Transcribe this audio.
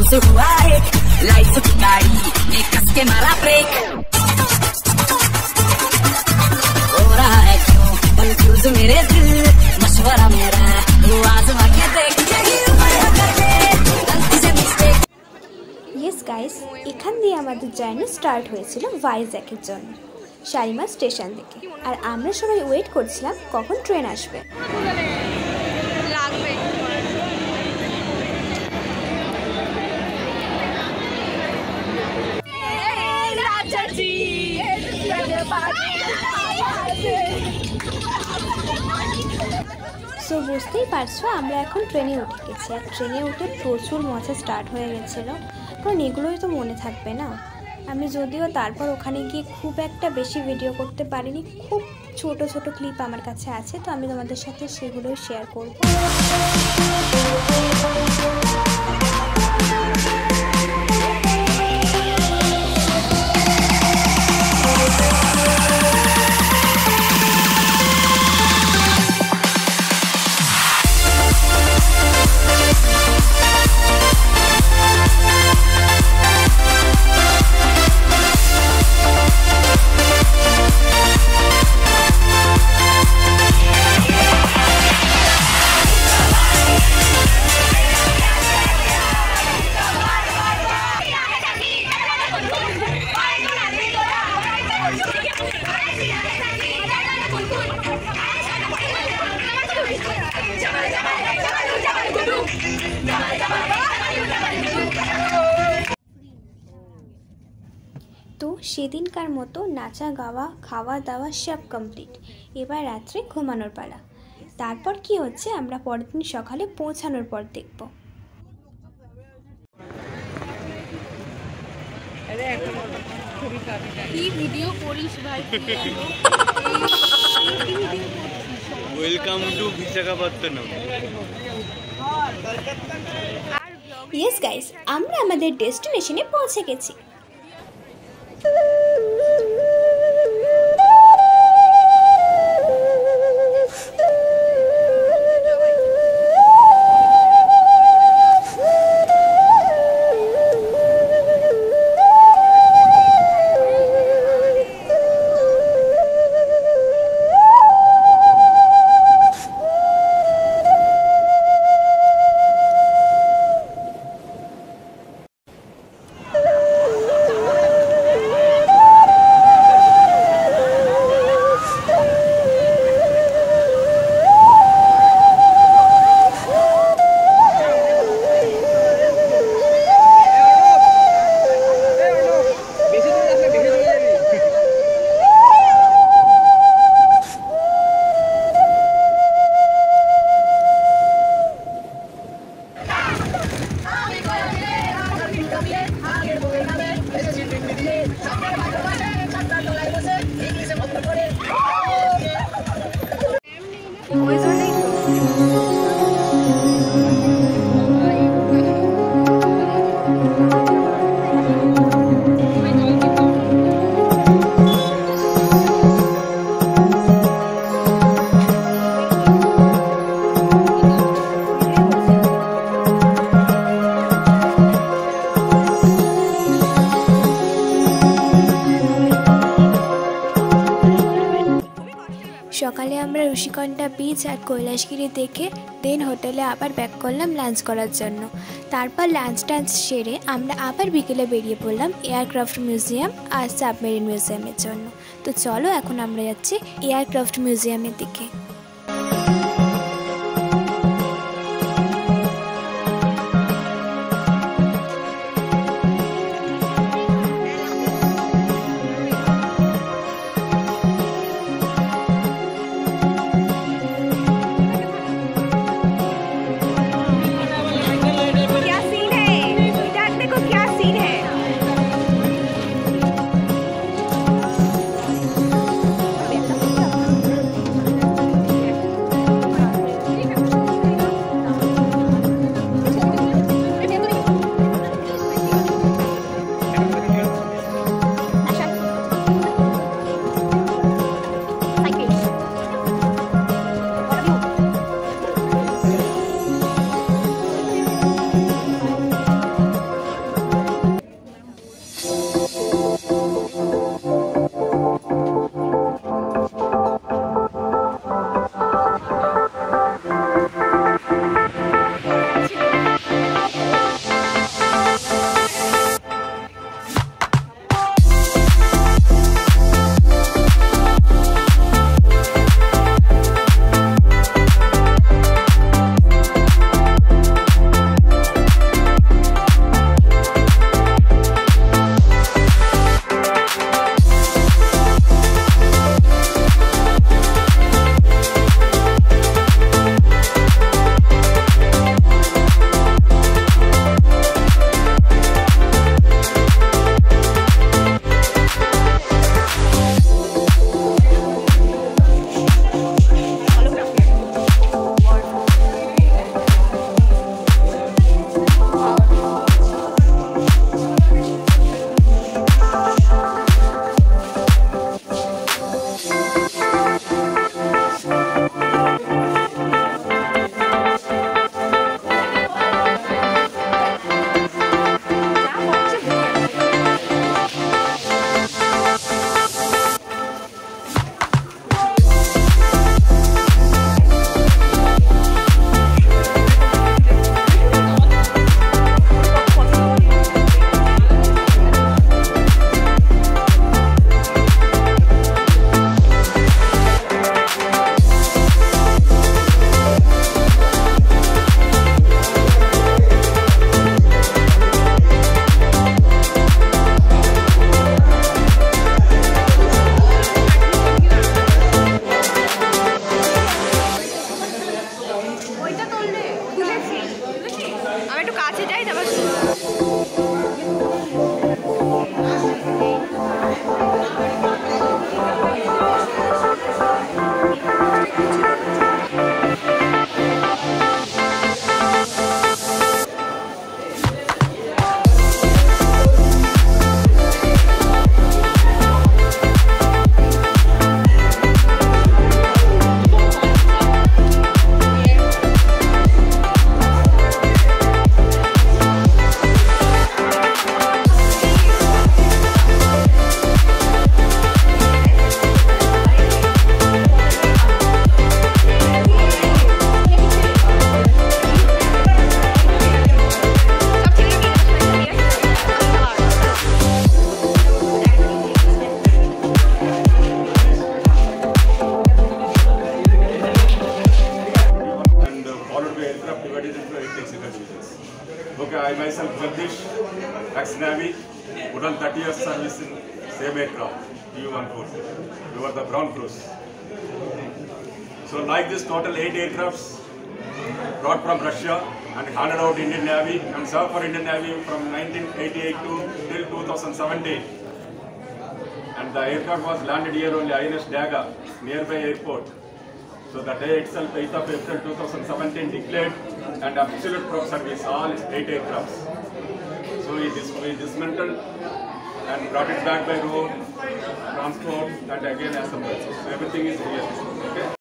Loose हुआ है, life की गाड़ी ने कस के मारा ब्रेक। हो रहा है क्यों कंफ्यूज मेरे दिल, मशवरा मेरा तू आजमा के देख। ইয়েস গাইস, এখান দিয়ে আমাদের জার্নি স্টার্ট হয়েছিল ভাইজ্যাকের জন্য, শালিমার স্টেশন থেকে। আর আমরা সবাই ওয়েট করছিলাম কখন ট্রেন আসবে। সো বুঝতেই পারছো আমরা এখন ট্রেনে উঠে গেছি। আর ট্রেনে উঠে প্রচুর মজা স্টার্ট হয়ে গেছিলো, কারণ এগুলোই তো মনে থাকবে না। আমি যদিও তারপর ওখানে গিয়ে খুব একটা বেশি ভিডিও করতে পারিনি, খুব ছোট ছোট ক্লিপ আমার কাছে আছে, তো আমি তোমাদের সাথে সেগুলোই শেয়ার করব। তো সেদিনকার মতো নাচা গাওয়া খাওয়া দাওয়া সব কমপ্লিট। এবার রাত্রে ঘুমানোর পালা। তারপর কি হচ্ছে আমরা পরের দিন সকালে পৌঁছানোর পর দেখব। কি ভিডিও করিস ভাই? Welcome to Visakhapatnam. Yes guys, আমরা আমাদের ডেস্টিনেশনে পৌঁছে গেছি। সকালে আমরা ঋষিকণ্ঠা বিচ আর কৈলাসগিরি দেখে দেন হোটেলে আবার ব্যাক করলাম লাঞ্চ করার জন্য। তারপর লাঞ্চ টাঞ্চ সেরে আমরা আবার বিকেলে বেরিয়ে পড়লাম এয়ারক্রাফট মিউজিয়াম আর সাবমেরিন মিউজিয়ামের জন্য। তো চলো এখন আমরা যাচ্ছি এয়ারক্রাফট মিউজিয়ামের দিকে। একটু কাছে যাই তারপর Okay, I myself Jagdish, ex-Navy, put on 30 years service in same aircraft, Tu-140. We were the ground crews. So like this, total 8 aircrafts brought from Russia and handed out Indian Navy and served for Indian Navy from 1988 till 2017. And the aircraft was landed here only, INS Daga, nearby airport. So the day itself, 8th of April 2017, declared and absolute proof service, all 8 aircrafts. So we dismantled and brought it back by road, transport, and again assembled. So everything is here. Okay?